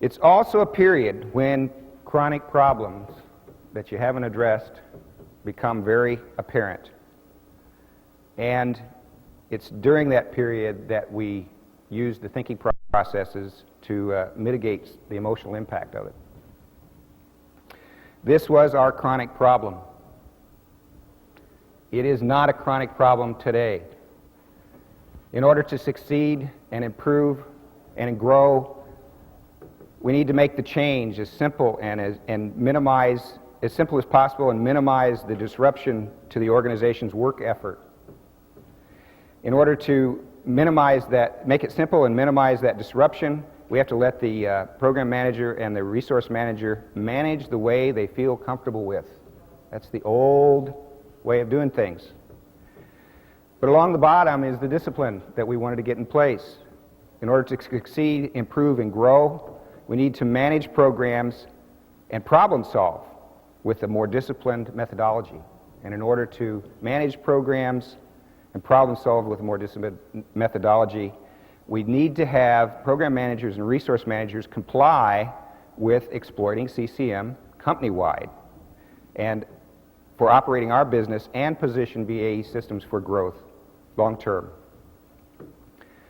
It's also a period when chronic problems that you haven't addressed become very apparent. And it's during that period that we use the thinking processes to mitigate the emotional impact of it. This was our chronic problem. It is not a chronic problem today. In order to succeed and improve and grow, we need to make the change as simple and minimize, as simple as possible, and minimize the disruption to the organization's work effort. In order to minimize that, make it simple and minimize that disruption, we have to let the program manager and the resource manager manage the way they feel comfortable with. That's the old way of doing things. But along the bottom is the discipline that we wanted to get in place. In order to succeed, improve, and grow, we need to manage programs and problem solve with a more disciplined methodology. And in order to manage programs and problem solve with a more disciplined methodology, we need to have program managers and resource managers comply with exploiting CCM company-wide and for operating our business and position BAE systems for growth long-term.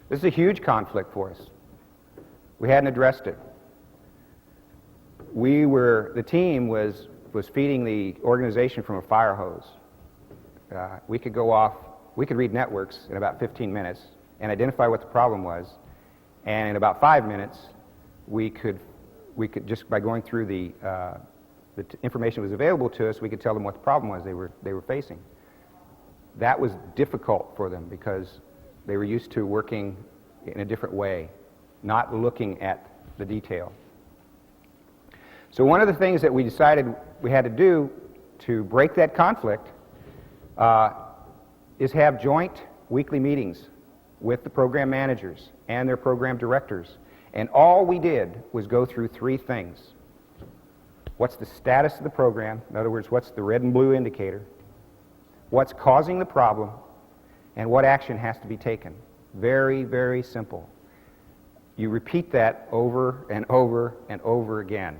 This is a huge conflict for us. We hadn't addressed it. The team was feeding the organization from a fire hose. We could go off, we could read networks in about 15 minutes and identify what the problem was, and in about 5 minutes, we could just by going through the information that was available to us, we could tell them what the problem was they were facing. That was difficult for them because they were used to working in a different way, not looking at the detail. So one of the things that we decided we had to do to break that conflict is have joint weekly meetings with the program managers and their program directors. And all we did was go through 3 things. What's the status of the program? In other words, what's the red and blue indicator? What's causing the problem? And what action has to be taken? Very, very simple. You repeat that over and over and over again.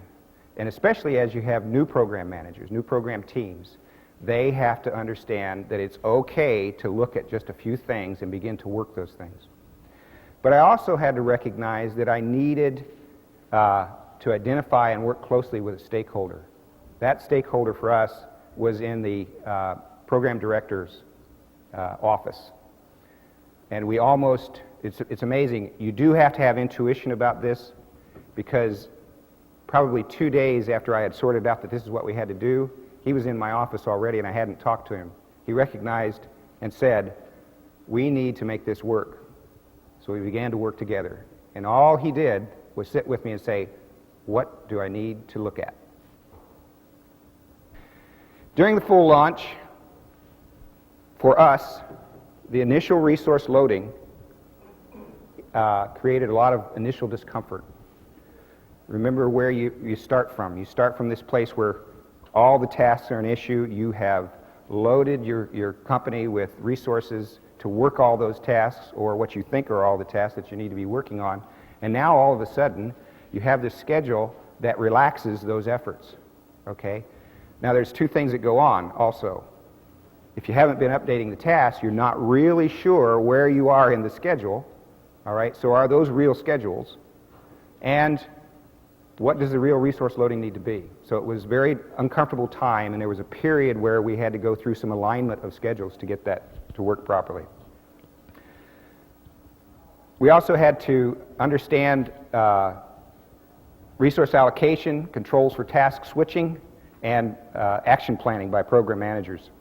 And especially as you have new program managers, new program teams, they have to understand that it's okay to look at just a few things and begin to work those things. But I also had to recognize that I needed to identify and work closely with a stakeholder. That stakeholder for us was in the program director's office. And we almost, it's amazing, you do have to have intuition about this, because probably 2 days after I had sorted out that this is what we had to do, he was in my office already and I hadn't talked to him. He recognized and said, we need to make this work. So we began to work together. And all he did was sit with me and say, what do I need to look at? During the full launch, for us, the initial resource loading created a lot of initial discomfort. Remember where you start from. You start from this place where all the tasks are an issue. You have loaded your company with resources to work all those tasks, or what you think are all the tasks that you need to be working on. And now all of a sudden, you have this schedule that relaxes those efforts. Okay? Now there's 2 things that go on also. If you haven't been updating the tasks, you're not really sure where you are in the schedule. All right? So are those real schedules? And what does the real resource loading need to be? So it was a very uncomfortable time, and there was a period where we had to go through some alignment of schedules to get that to work properly. We also had to understand resource allocation, controls for task switching, and action planning by program managers.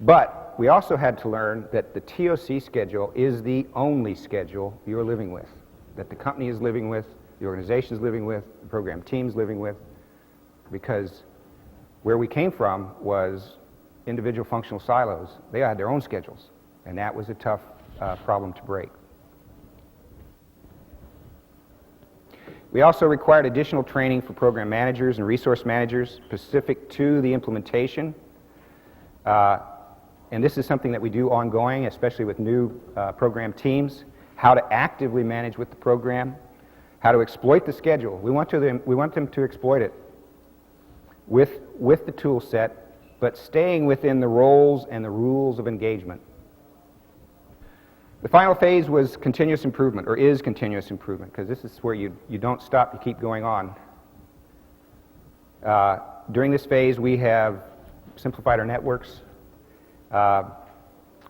But we also had to learn that the TOC schedule is the only schedule you're living with, that the company is living with, the organization is living with, the program team's living with, because where we came from was individual functional silos. They had their own schedules, and that was a tough problem to break. We also required additional training for program managers and resource managers specific to the implementation. And this is something that we do ongoing, especially with new program teams, how to actively manage with the program, how to exploit the schedule. We want them to exploit it with the tool set, but staying within the roles and the rules of engagement. The final phase was continuous improvement, or is continuous improvement, because this is where you don't stop, you keep going on. During this phase, we have simplified our networks. We're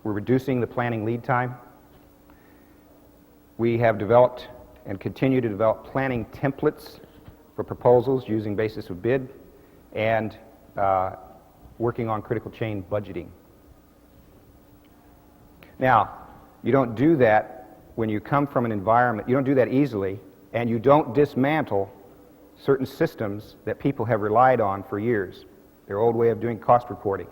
reducing the planning lead time. We have developed and continue to develop planning templates for proposals using basis of bid, and working on critical chain budgeting. Now, you don't do that when you come from an environment, you don't do that easily, and you don't dismantle certain systems that people have relied on for years. Their old way of doing cost reporting.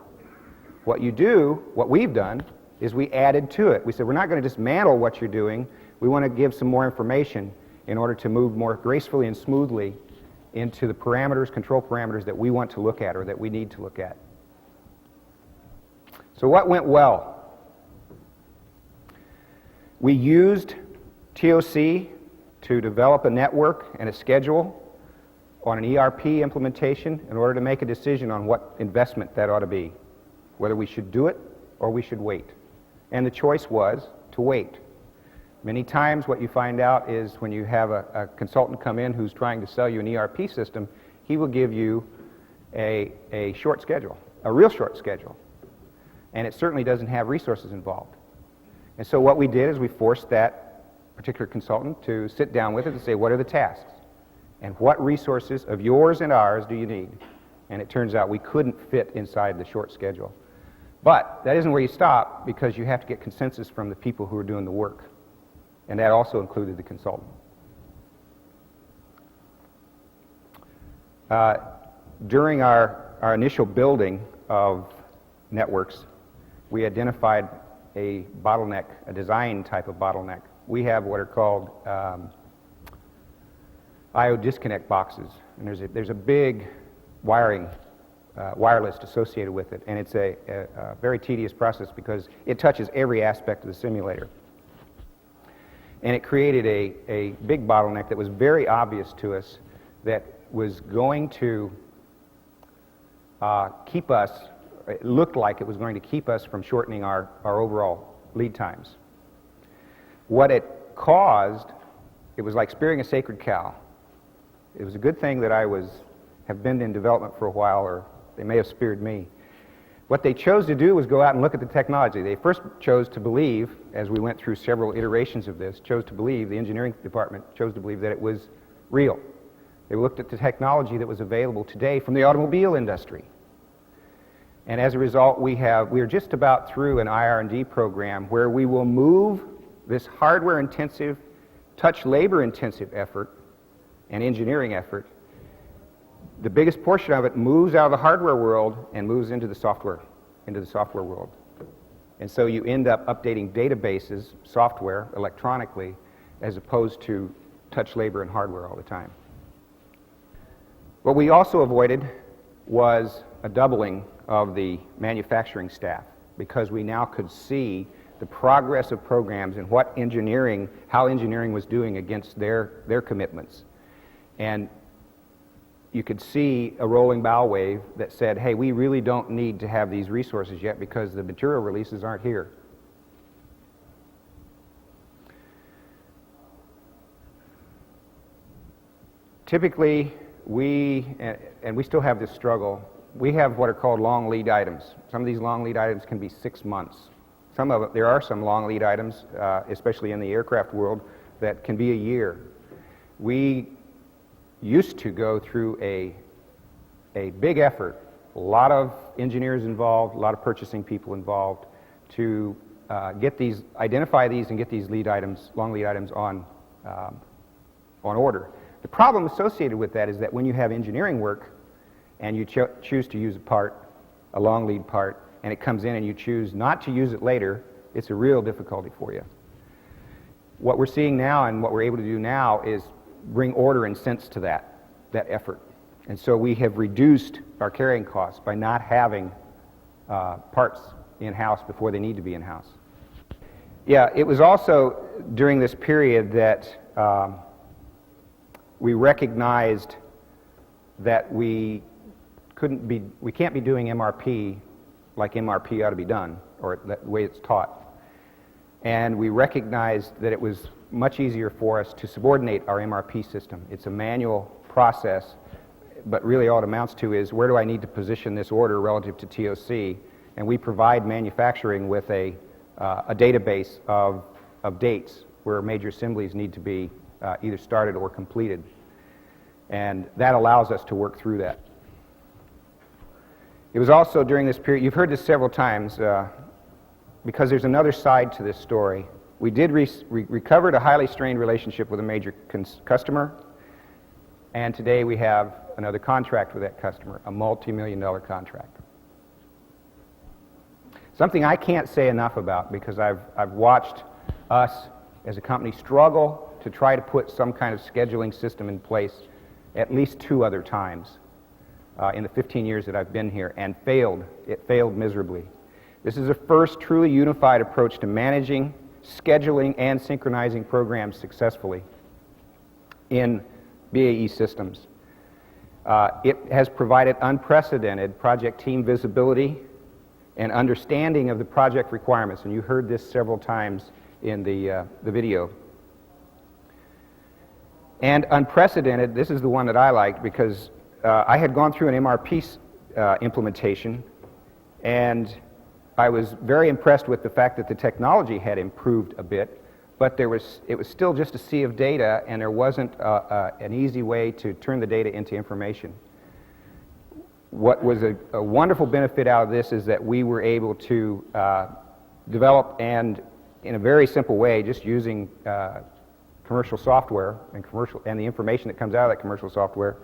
What you do, what we've done, is we added to it. We said, we're not going to dismantle what you're doing, we want to give some more information in order to move more gracefully and smoothly into the parameters, control parameters that we want to look at or that we need to look at. So what went well? We used TOC to develop a network and a schedule on an ERP implementation in order to make a decision on what investment that ought to be, whether we should do it or we should wait. And the choice was to wait. Many times what you find out is when you have a consultant come in who's trying to sell you an ERP system, he will give you a short schedule, a real short schedule. And it certainly doesn't have resources involved. And so what we did is we forced that particular consultant to sit down with it and say, what are the tasks? And what resources of yours and ours do you need? And it turns out we couldn't fit inside the short schedule. But that isn't where you stop, because you have to get consensus from the people who are doing the work. And that also included the consultant. During our initial building of networks, we identified a bottleneck, a design type of bottleneck. We have what are called I/O disconnect boxes, and there's a big wiring, wire list associated with it, and it's a very tedious process because it touches every aspect of the simulator. And it created a big bottleneck that was very obvious to us that was going to keep us, it looked like it was going to keep us from shortening our overall lead times. What it caused, it was like spearing a sacred cow. It was a good thing that I have been in development for a while, or they may have speared me. What they chose to do was go out and look at the technology. They first chose to believe, as we went through several iterations of this, the engineering department chose to believe that it was real. They looked at the technology that was available today from the automobile industry. And as a result, we are just about through an IR&D program where we will move this hardware-intensive, touch labor-intensive effort and engineering effort. The biggest portion of it moves out of the hardware world and moves into the software world. And so you end up updating databases, software, electronically, as opposed to touch labor and hardware all the time. What we also avoided was a doubling of the manufacturing staff, because we now could see the progress of programs and how engineering was doing against their commitments. And you could see a rolling bow wave that said, hey, we really don't need to have these resources yet because the material releases aren't here. Typically, we still have this struggle, we have what are called long lead items. Some of these long lead items can be 6 months. There are some long lead items, especially in the aircraft world, that can be a year. We used to go through a big effort, a lot of engineers involved, a lot of purchasing people involved, to identify these and get these long lead items on order. The problem associated with that is that when you have engineering work and you choose to use a long lead part, and it comes in and you choose not to use it later, it's a real difficulty for you. What we're seeing now and what we're able to do now is bring order and sense to that effort. And so we have reduced our carrying costs by not having parts in-house before they need to be in-house. Yeah, it was also during this period that we recognized that we can't be doing MRP like MRP ought to be done, or the way it's taught. And we recognized that it was much easier for us to subordinate our MRP system. It's a manual process, but really all it amounts to is, where do I need to position this order relative to TOC? And we provide manufacturing with a database of dates where major assemblies need to be either started or completed. And that allows us to work through that. It was also during this period, you've heard this several times, because there's another side to this story. We did recovered a highly strained relationship with a major customer, and today we have another contract with that customer, a multi-million-dollar contract. Something I can't say enough about, because I've watched us as a company struggle to try to put some kind of scheduling system in place at least 2 other times in the 15 years that I've been here, and failed. It failed miserably. This is the first truly unified approach to managing, scheduling, and synchronizing programs successfully in BAE systems. It has provided unprecedented project team visibility and understanding of the project requirements, and you heard this several times in the video. And unprecedented, this is the one that I liked, because I had gone through an MRP implementation, and I was very impressed with the fact that the technology had improved a bit, but it was still just a sea of data, and there wasn't an easy way to turn the data into information. What was a wonderful benefit out of this is that we were able to develop, and in a very simple way, just using commercial software and the information that comes out of that commercial software,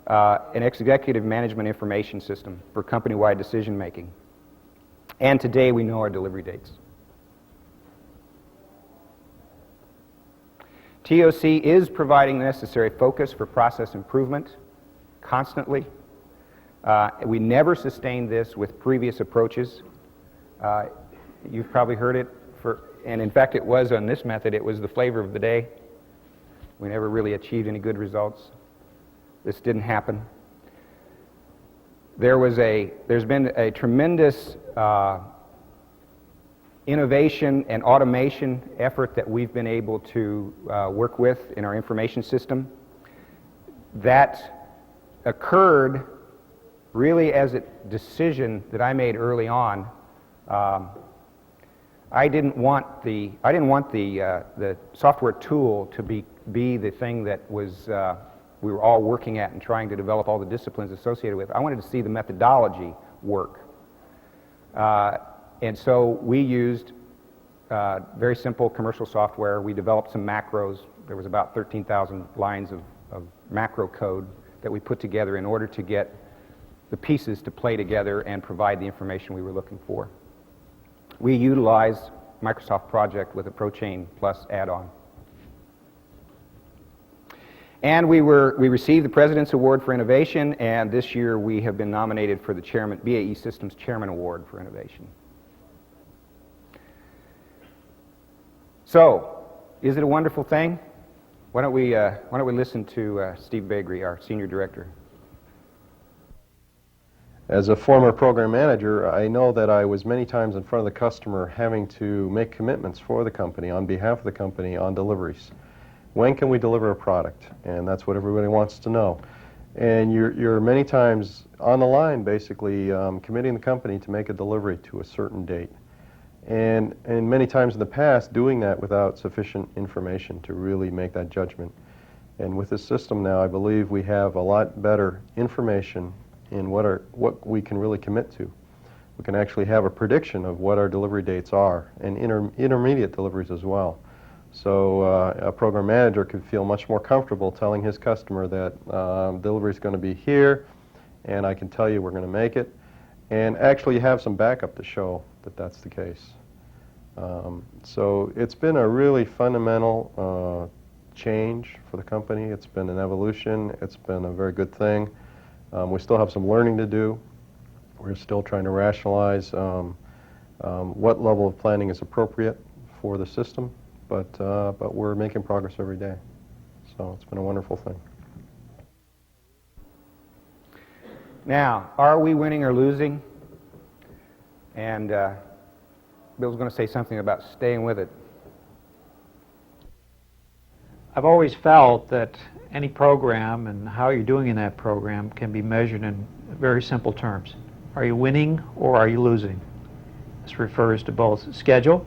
an executive management information system for company-wide decision making. And today we know our delivery dates. TOC is providing the necessary focus for process improvement constantly. We never sustained this with previous approaches. You've probably heard it, and in fact it was on this method, it was the flavor of the day. We never really achieved any good results. This didn't happen. There's been a tremendous innovation and automation effort that we've been able to work with in our information system. That occurred really as a decision that I made early on. I didn't want the software tool to be the thing that was we were all working at and trying to develop all the disciplines associated with. I wanted to see the methodology work. And so we used very simple commercial software. We developed some macros. There was about 13,000 lines of macro code that we put together in order to get the pieces to play together and provide the information we were looking for. We utilized Microsoft Project with a ProChain Plus add-on. And we received the President's Award for Innovation, and this year we have been nominated for the BAE Systems Chairman Award for Innovation. So, is it a wonderful thing? Why don't we listen to Steve Bagri, our Senior Director. As a former program manager, I know that I was many times in front of the customer having to make commitments for the company, on behalf of the company, on deliveries. When can we deliver a product? And that's what everybody wants to know. And you're many times on the line, basically, committing the company to make a delivery to a certain date. And many times in the past, doing that without sufficient information to really make that judgment. And with this system now, I believe we have a lot better information in what we can really commit to. We can actually have a prediction of what our delivery dates are, and intermediate deliveries as well. So a program manager could feel much more comfortable telling his customer that delivery is going to be here, and I can tell you we're going to make it, and actually have some backup to show that that's the case. So it's been a really fundamental change for the company. It's been an evolution. It's been a very good thing. We still have some learning to do. We're still trying to rationalize what level of planning is appropriate for the system, but we're making progress every day. So it's been a wonderful thing. Now, are we winning or losing? And Bill's going to say something about staying with it. I've always felt that any program and how you're doing in that program can be measured in very simple terms. Are you winning or are you losing? This refers to both schedule.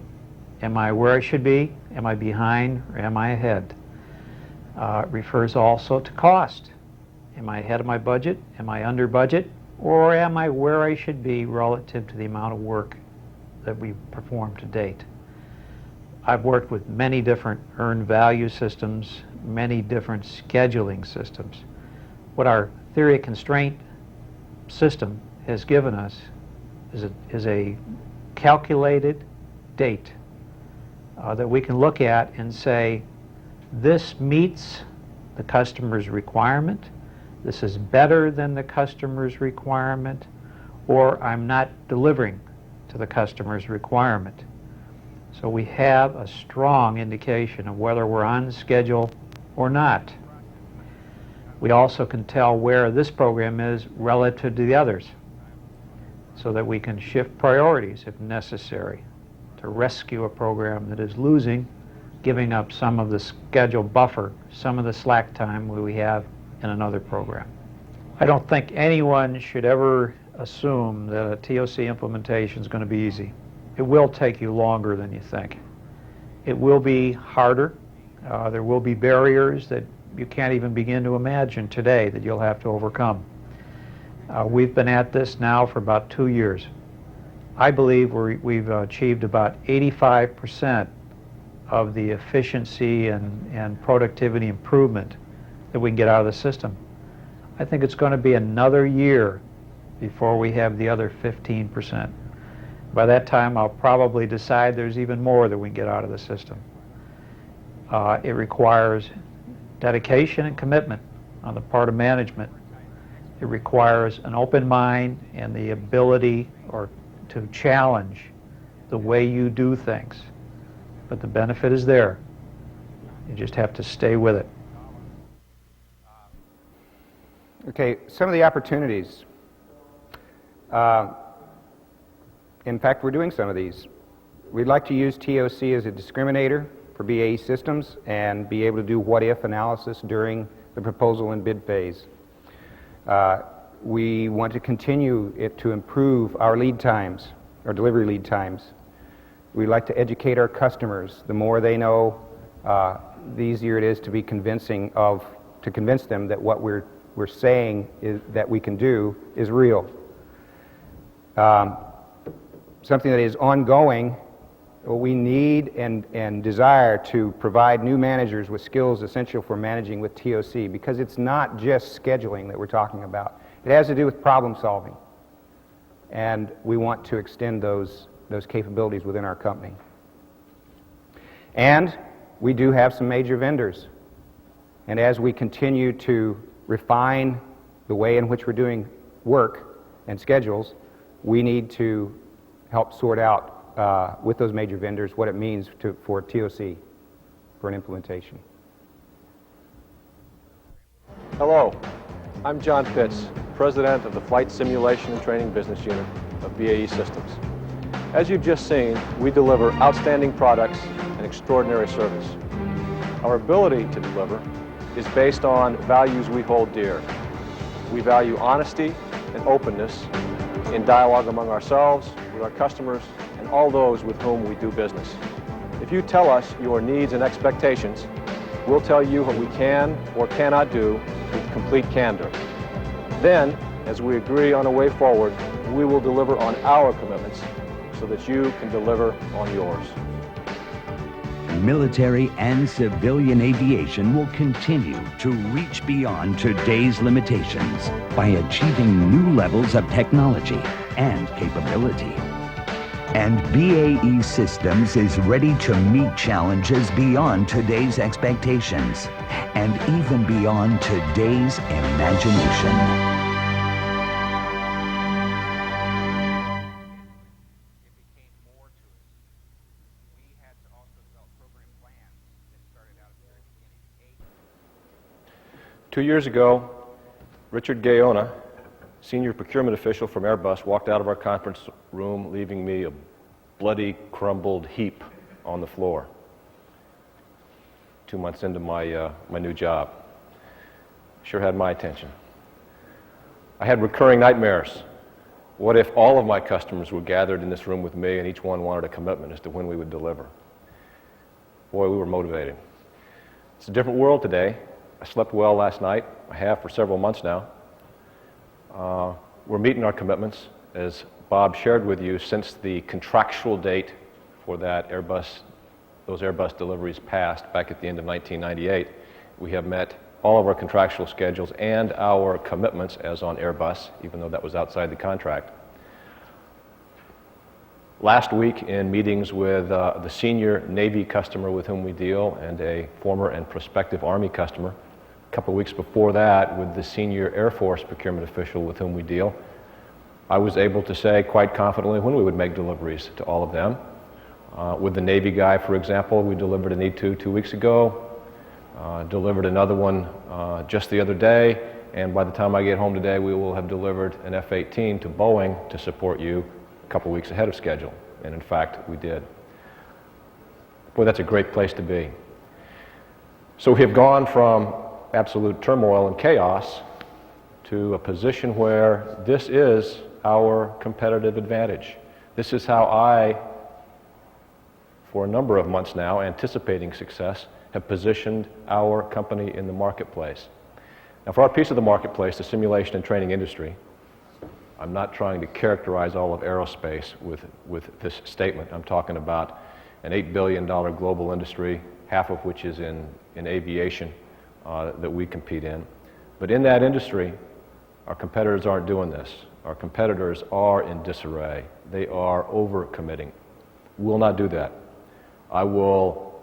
Am I where I should be? Am I behind or am I ahead? It refers also to cost. Am I ahead of my budget? Am I under budget? Or am I where I should be relative to the amount of work that we've performed to date? I've worked with many different earned value systems, many different scheduling systems. What our theory of constraint system has given us is a calculated date that we can look at and say, this meets the customer's requirement, this is better than the customer's requirement, or I'm not delivering to the customer's requirement. So we have a strong indication of whether we're on schedule or not. We also can tell where this program is relative to the others, so that we can shift priorities if necessary to rescue a program that is losing, giving up some of the schedule buffer, some of the slack time we have in another program. I don't think anyone should ever assume that a TOC implementation is going to be easy. It will take you longer than you think. It will be harder. There will be barriers that you can't even begin to imagine today that you'll have to overcome. We've been at this now for about 2 years. I believe we've achieved about 85% of the efficiency and productivity improvement that we can get out of the system. I think it's going to be another year before we have the other 15%. By that time, I'll probably decide there's even more that we can get out of the system. It requires dedication and commitment on the part of management. It requires an open mind and the ability to challenge the way you do things. But the benefit is there. You just have to stay with it. Okay, some of the opportunities. In fact, we're doing some of these. We'd like to use TOC as a discriminator for BAE systems and be able to do what-if analysis during the proposal and bid phase. We want to continue it to improve our lead times, our delivery lead times. We'd like to educate our customers. The more they know, the easier it is to be to convince them that what we're saying is that we can do is real. Something that is ongoing, we need and desire to provide new managers with skills essential for managing with TOC, because it's not just scheduling that we're talking about. It has to do with problem solving. And we want to extend those capabilities within our company. And we do have some major vendors. And as we continue to refine the way in which we're doing work and schedules, we need to help sort out with those major vendors what it means for TOC for an implementation. Hello, I'm John Pitts, President of the Flight Simulation and Training Business Unit of BAE Systems. As you've just seen, we deliver outstanding products and extraordinary service. Our ability to deliver is based on values we hold dear. We value honesty and openness in dialogue among ourselves, with our customers, and all those with whom we do business. If you tell us your needs and expectations, we'll tell you what we can or cannot do with complete candor. Then, as we agree on a way forward, we will deliver on our commitments so that you can deliver on yours. Military and civilian aviation will continue to reach beyond today's limitations by achieving new levels of technology and capability. And BAE Systems is ready to meet challenges beyond today's expectations and even beyond today's imagination. It became more to us. We had to also develop program plans that started out at the very beginning. 2 years ago, Richard Jonah senior procurement official from Airbus walked out of our conference room, leaving me a bloody, crumbled heap on the floor. 2 months into my new job. Sure had my attention. I had recurring nightmares. What if all of my customers were gathered in this room with me and each one wanted a commitment as to when we would deliver? Boy, we were motivated. It's a different world today. I slept well last night. I have for several months now. We're meeting our commitments, as Bob shared with you, since the contractual date for that those Airbus deliveries passed back at the end of 1998. We have met all of our contractual schedules and our commitments as on Airbus, even though that was outside the contract. Last week, in meetings with the senior Navy customer with whom we deal and a former and prospective Army customer, a couple of weeks before that with the senior Air Force procurement official with whom we deal, I was able to say quite confidently when we would make deliveries to all of them. With the Navy guy, for example, we delivered an E-2 2 weeks ago, delivered another one just the other day, and by the time I get home today, we will have delivered an F-18 to Boeing to support you a couple weeks ahead of schedule. And in fact, we did. Boy, that's a great place to be. So we have gone from absolute turmoil and chaos to a position where this is our competitive advantage. This is how I, for a number of months now, anticipating success, have positioned our company in the marketplace. Now, for our piece of the marketplace, the simulation and training industry, I'm not trying to characterize all of aerospace with this statement. I'm talking about an $8 billion global industry, half of which is in aviation that we compete in. But in that industry, our competitors aren't doing this. Our competitors are in disarray. They are over-committing. We will not do that. I will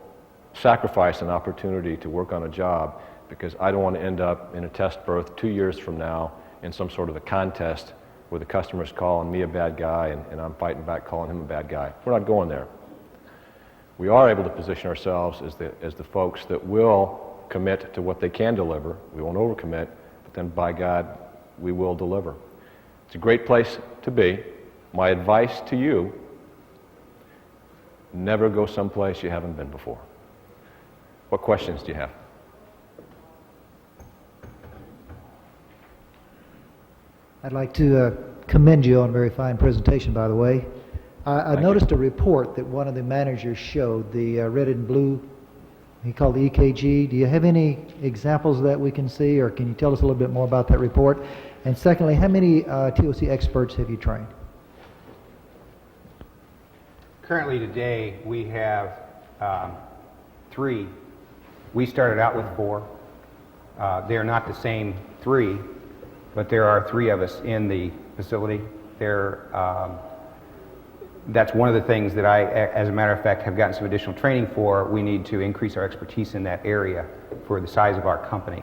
sacrifice an opportunity to work on a job because I don't want to end up in a test berth 2 years from now in some sort of a contest where the customer's calling me a bad guy and I'm fighting back calling him a bad guy. We're not going there. We are able to position ourselves as the folks that will commit to what they can deliver. We won't overcommit, but then by God, we will deliver. It's a great place to be. My advice to you, never go someplace you haven't been before. What questions do you have? I'd like to commend you on a very fine presentation, by the way. I noticed a report that one of the managers showed, the red and blue, he called the EKG. Do you have any examples that we can see, or can you tell us a little bit more about that report? And secondly, how many TOC experts have you trained? Currently today, we have 3. We started out with 4. They are not the same 3, but there are 3 of us in the facility. That's one of the things that I, as a matter of fact, have gotten some additional training for. We need to increase our expertise in that area for the size of our company.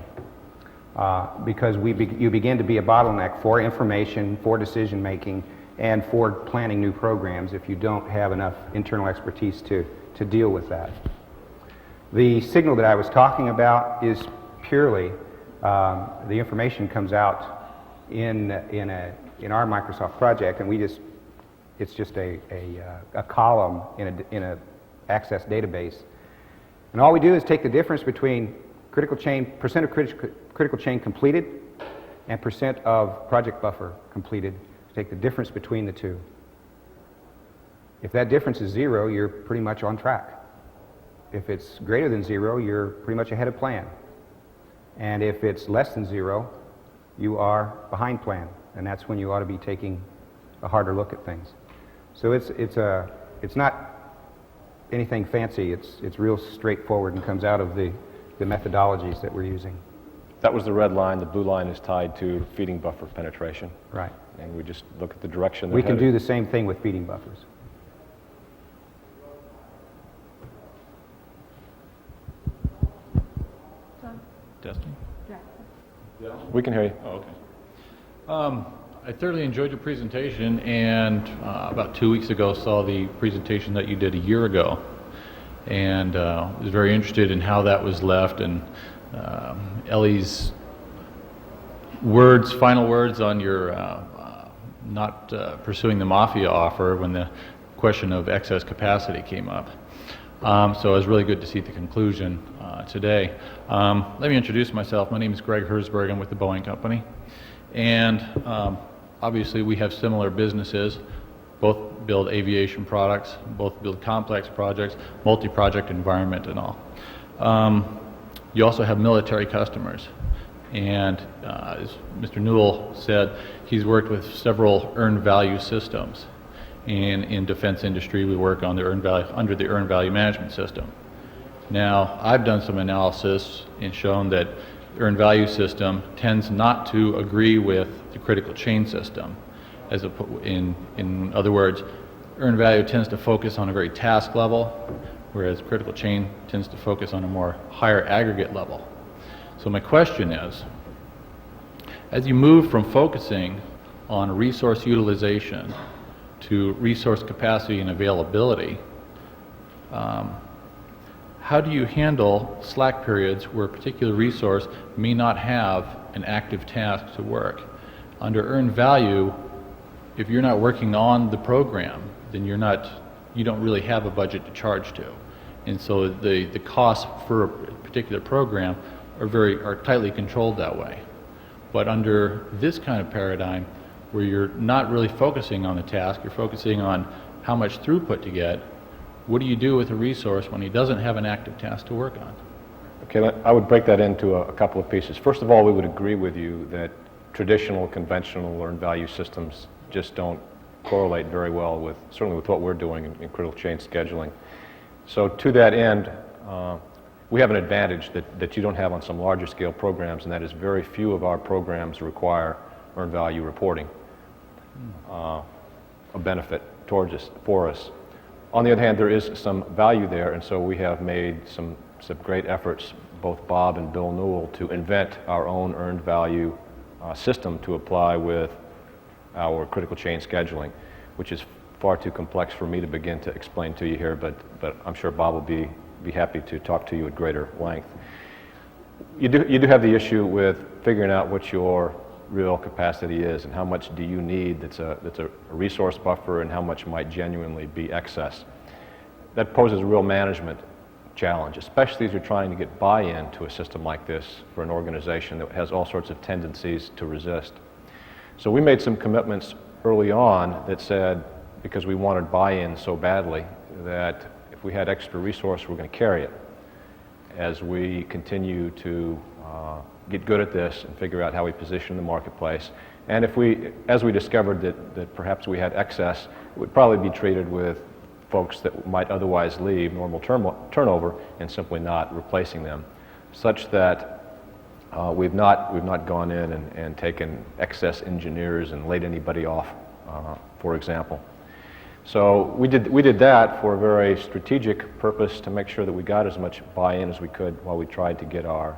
Because you begin to be a bottleneck for information, for decision making, and for planning new programs if you don't have enough internal expertise to deal with that. The signal that I was talking about is purely, the information comes out in our Microsoft project, and it's just a column in a Access database. And all we do is take the difference between percent of critical chain completed and percent of project buffer completed. Take the difference between the two. If that difference is 0, you're pretty much on track. If it's greater than 0, you're pretty much ahead of plan. And if it's less than 0, you are behind plan. And that's when you ought to be taking a harder look at things. So it's not anything fancy. It's real straightforward and comes out of the methodologies that we're using. That was the red line. The blue line is tied to feeding buffer penetration. Right. And we just look at the direction. We can do the same thing with feeding buffers. Testing? Yeah. We can hear you. Oh, okay. I thoroughly enjoyed your presentation, and about 2 weeks ago saw the presentation that you did a year ago, and was very interested in how that was left, and Ellie's final words on your not pursuing the Mafia offer when the question of excess capacity came up. So it was really good to see the conclusion today. Let me introduce myself. My name is Greg Herzberg. I'm with the Boeing Company. And obviously we have similar businesses. Both build aviation products, both build complex projects, multi-project environment and all. You also have military customers. And as Mr. Newell said, he's worked with several earned value systems. In defense industry, we work on the under the earned value management system. Now, I've done some analysis and shown that the earned value system tends not to agree with the critical chain system. In other words, earned value tends to focus on a very task level, whereas critical chain tends to focus on a more higher aggregate level. So my question is, as you move from focusing on resource utilization to resource capacity and availability, how do you handle slack periods where a particular resource may not have an active task to work? Under earned value, if you're not working on the program, then you don't really have a budget to charge to. And so the costs for a particular program are tightly controlled that way. But under this kind of paradigm, where you're not really focusing on the task, you're focusing on how much throughput to get, what do you do with a resource when he doesn't have an active task to work on? Okay, I would break that into a couple of pieces. First of all, we would agree with you that traditional, conventional earned value systems just don't correlate very well with, certainly with what we're doing in critical chain scheduling. So to that end, we have an advantage that you don't have on some larger scale programs, and that is very few of our programs require earned value reporting, a benefit for us. On the other hand, there is some value there, and so we have made some great efforts, both Bob and Bill Newell, to invent our own earned value system to apply with our critical chain scheduling, which is far too complex for me to begin to explain to you here, but I'm sure Bob will be happy to talk to you at greater length. You do have the issue with figuring out what your real capacity is and how much do you need that's a resource buffer and how much might genuinely be excess. That poses a real management challenge, especially as you're trying to get buy-in to a system like this for an organization that has all sorts of tendencies to resist. So we made some commitments early on that said, because we wanted buy-in so badly, that if we had extra resource, we're going to carry it as we continue to get good at this and figure out how we position the marketplace. And as we discovered that perhaps we had excess, it would probably be treated with folks that might otherwise leave, normal turnover, and simply not replacing them, such that we've not gone in and taken excess engineers and laid anybody off, for example. So we did that for a very strategic purpose to make sure that we got as much buy-in as we could while we tried to get our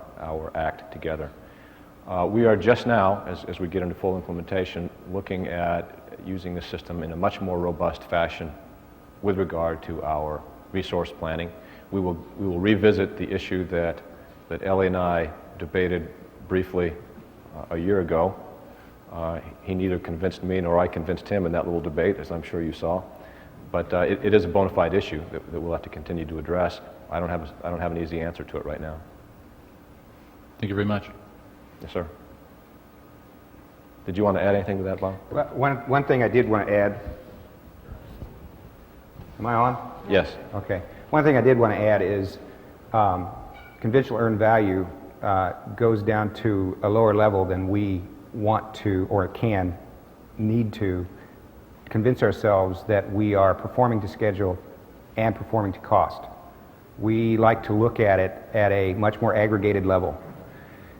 act together. We are just now, as we get into full implementation, looking at using the system in a much more robust fashion with regard to our resource planning. We will revisit the issue that Ellie and I debated briefly a year ago. He neither convinced me nor I convinced him in that little debate, as I'm sure you saw. But it is a bona fide issue that we'll have to continue to address. I don't have an easy answer to it right now. Thank you very much. Yes, sir. Did you want to add anything to that, Bob? Well, one thing I did want to add. Am I on? Yes. Okay. One thing I did want to add is conventional earned value goes down to a lower level than we want to or need to convince ourselves that we are performing to schedule and performing to cost. We like to look at it at a much more aggregated level.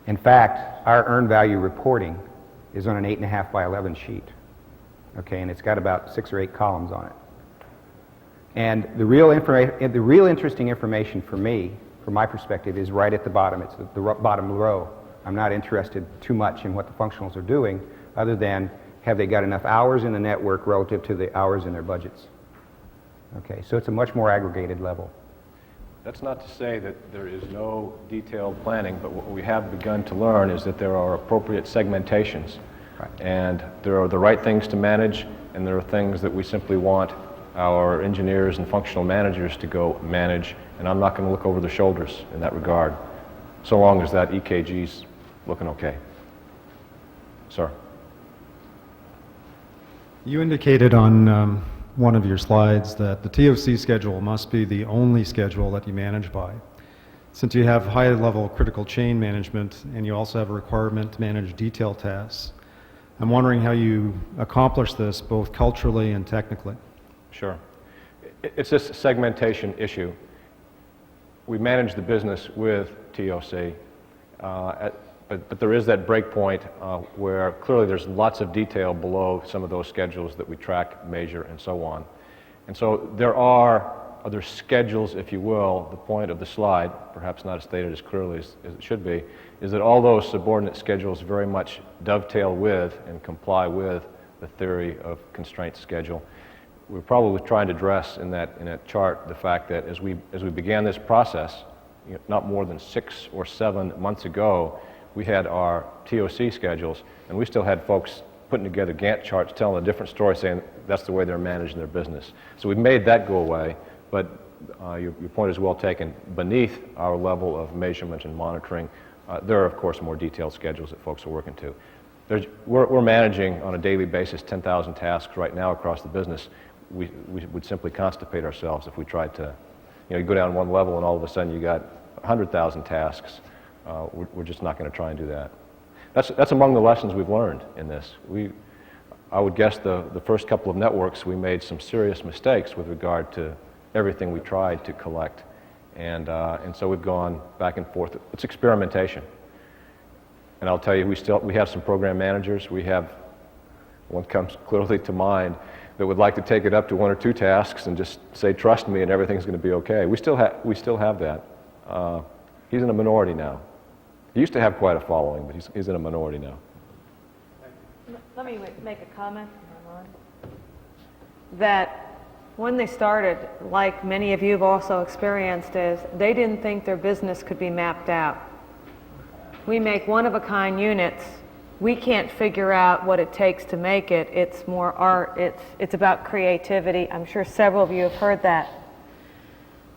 In fact, our earned value reporting is on an 8.5 by 11 sheet, okay, and it's got about 6 or 8 columns on it. And the real interesting information for me, from my perspective, is right at the bottom. It's the bottom row. I'm not interested too much in what the functionals are doing, other than have they got enough hours in the network relative to the hours in their budgets. Okay, so it's a much more aggregated level. That's not to say that there is no detailed planning, but what we have begun to learn is that there are appropriate segmentations. Right. And there are the right things to manage, and there are things that we simply want our engineers and functional managers to go manage, and I'm not going to look over their shoulders in that regard, so long as that EKG's looking okay. Sir? You indicated on one of your slides that the TOC schedule must be the only schedule that you manage by. Since you have high-level critical chain management and you also have a requirement to manage detail tasks, I'm wondering how you accomplish this both culturally and technically. Sure. It's this segmentation issue. We manage the business with TOC, but there is that break point where clearly there's lots of detail below some of those schedules that we track, measure, and so on. And so there are other schedules, if you will. The point of the slide, perhaps not stated as clearly as it should be, is that all those subordinate schedules very much dovetail with and comply with the theory of constraint schedule. We're probably trying to address in that chart the fact that as we began this process, not more than 6 or 7 months ago, we had our TOC schedules, and we still had folks putting together Gantt charts telling a different story, saying that's the way they're managing their business. So we've made that go away, but your point is well taken. Beneath our level of measurement and monitoring, there are, of course, more detailed schedules that folks are working to. We're managing on a daily basis 10,000 tasks right now across the business. We would simply constipate ourselves if we tried to, you go down one level and all of a sudden you got 100,000 tasks. We're just not going to try and do that. That's among the lessons we've learned in this. I would guess the first couple of networks we made some serious mistakes with regard to everything we tried to collect, and so we've gone back and forth. It's experimentation, and I'll tell you, we have some program managers. We have one comes clearly to mind that would like to take it up to 1 or 2 tasks and just say, "Trust me, and everything's going to be okay." We still have that. He's in a minority now. He used to have quite a following, but he's in a minority now. Let me make a comment that when they started, like many of you have also experienced, is they didn't think their business could be mapped out. We make one-of-a-kind units. We can't figure out what it takes to make it. It's more art. It's about creativity. I'm sure several of you have heard that.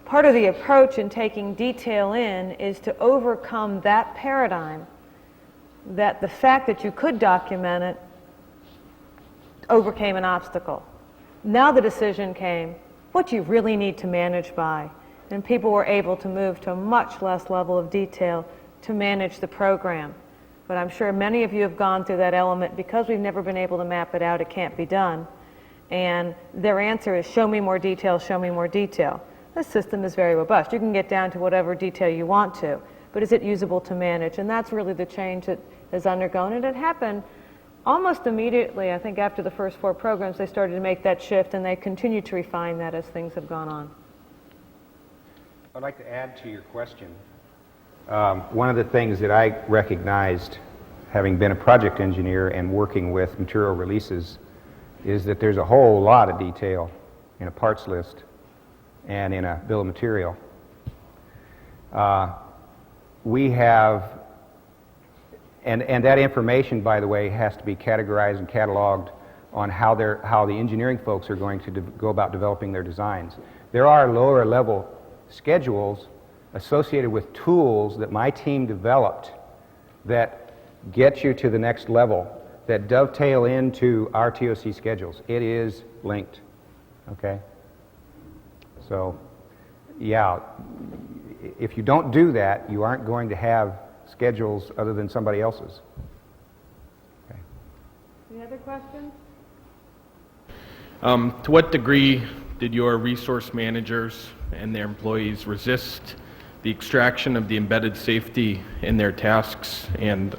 Part of the approach in taking detail in is to overcome that paradigm, that the fact that you could document it overcame an obstacle. Now the decision came, what do you really need to manage by? And people were able to move to a much less level of detail to manage the program. But I'm sure many of you have gone through that element because we've never been able to map it out, it can't be done. And their answer is, show me more detail, show me more detail. This system is very robust. You can get down to whatever detail you want to, but is it usable to manage? And that's really the change that has undergone, and it happened almost immediately. I think after the first 4 programs, they started to make that shift, and they continue to refine that as things have gone on. I'd like to add to your question. One of the things that I recognized, having been a project engineer and working with material releases, is that there's a whole lot of detail in a parts list and in a bill of material. We have, and that information, by the way, has to be categorized and cataloged on how the engineering folks are going to go about developing their designs. There are lower level schedules associated with tools that my team developed that get you to the next level, that dovetail into our TOC schedules. It is linked, okay? So, yeah, if you don't do that, you aren't going to have schedules other than somebody else's. Okay. Any other questions? To what degree did your resource managers and their employees resist the extraction of the embedded safety in their tasks, and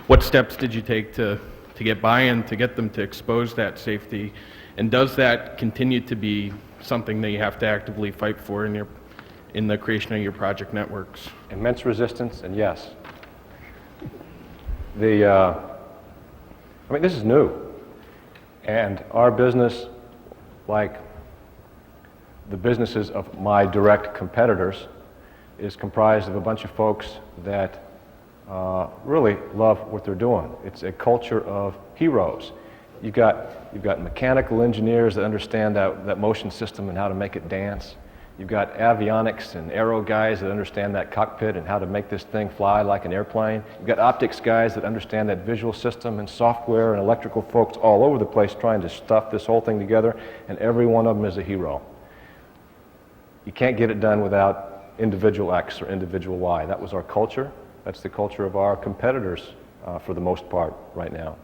what steps did you take to get buy-in to get them to expose that safety, and does that continue to be something that you have to actively fight for in the creation of your project networks? Immense resistance, and yes. I mean, this is new, and our business, like the businesses of my direct competitors is comprised of a bunch of folks that really love what they're doing. It's a culture of heroes. You've got mechanical engineers that understand that motion system and how to make it dance. You've got avionics and aero guys that understand that cockpit and how to make this thing fly like an airplane. You've got optics guys that understand that visual system, and software and electrical folks all over the place trying to stuff this whole thing together, and every one of them is a hero. You can't get it done without individual X or individual Y. That was our culture. That's the culture of our competitors for the most part right now.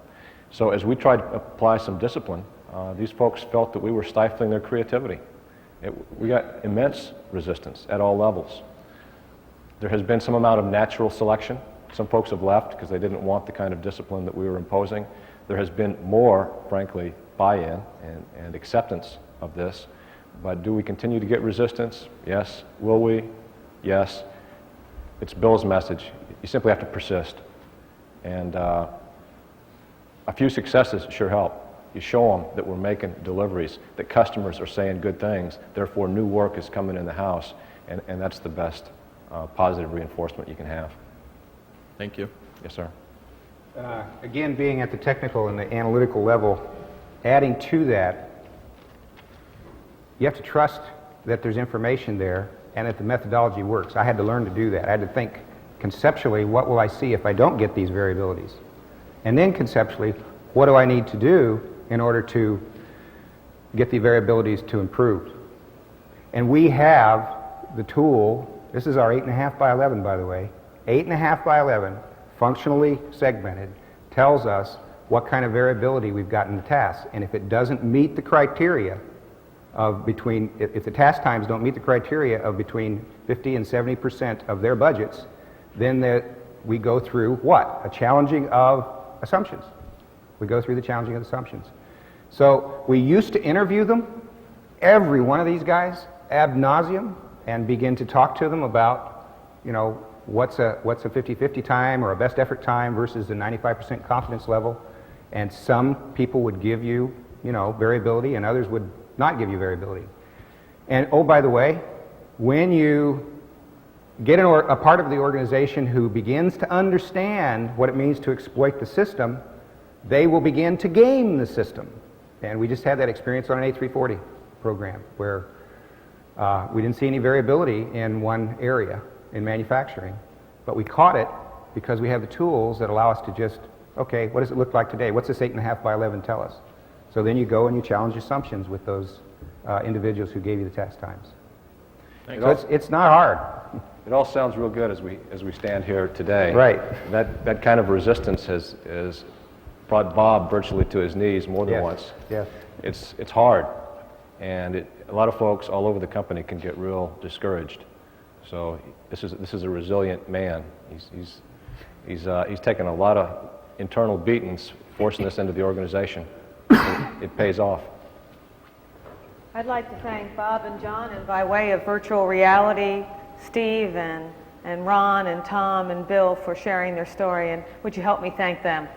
So as we tried to apply some discipline, these folks felt that we were stifling their creativity. We got immense resistance at all levels. There has been some amount of natural selection. Some folks have left because they didn't want the kind of discipline that we were imposing. There has been more, frankly, buy-in and acceptance of this. But do we continue to get resistance? Yes. Will we? Yes. It's Bill's message. You simply have to persist. And a few successes sure help. You show them that we're making deliveries, that customers are saying good things, therefore new work is coming in the house, and that's the best positive reinforcement you can have. Thank you. Yes, sir. Again, being at the technical and the analytical level, adding to that, you have to trust that there's information there and that the methodology works. I had to learn to do that. I had to think conceptually, what will I see if I don't get these variabilities? And then conceptually, what do I need to do in order to get the variabilities to improve? And we have the tool. This is our 8.5 by 11, by the way. 8.5 by 11, functionally segmented, tells us what kind of variability we've got in the task. And if it doesn't meet the criteria of between, if the task times don't meet the criteria of between 50 and 70% of their budgets, then we go through what? A challenging of assumptions. We go through the challenging of assumptions. So we used to interview them, every one of these guys, ad nauseum, and begin to talk to them about, you know, what's a 50-50 time or a best effort time versus a 95% confidence level. And some people would give you, you know, variability, and others would not give you variability. And oh, by the way, when you get a part of the organization who begins to understand what it means to exploit the system, they will begin to game the system. And we just had that experience on an A340 program where we didn't see any variability in one area in manufacturing, but we caught it because we have the tools that allow us to just, okay, what does it look like today? What's this 8.5 by 11 tell us? So then you go and you challenge assumptions with those individuals who gave you the test times. So it's not hard. It all sounds real good as we stand here today. Right. That kind of resistance has brought Bob virtually to his knees more than once. Yes. It's hard, and a lot of folks all over the company can get real discouraged. So this is a resilient man. He's taken a lot of internal beatings, forcing this into the organization. It pays off. I'd like to thank Bob and John, and by way of virtual reality, Steve and Ron and Tom and Bill for sharing their story. And would you help me thank them?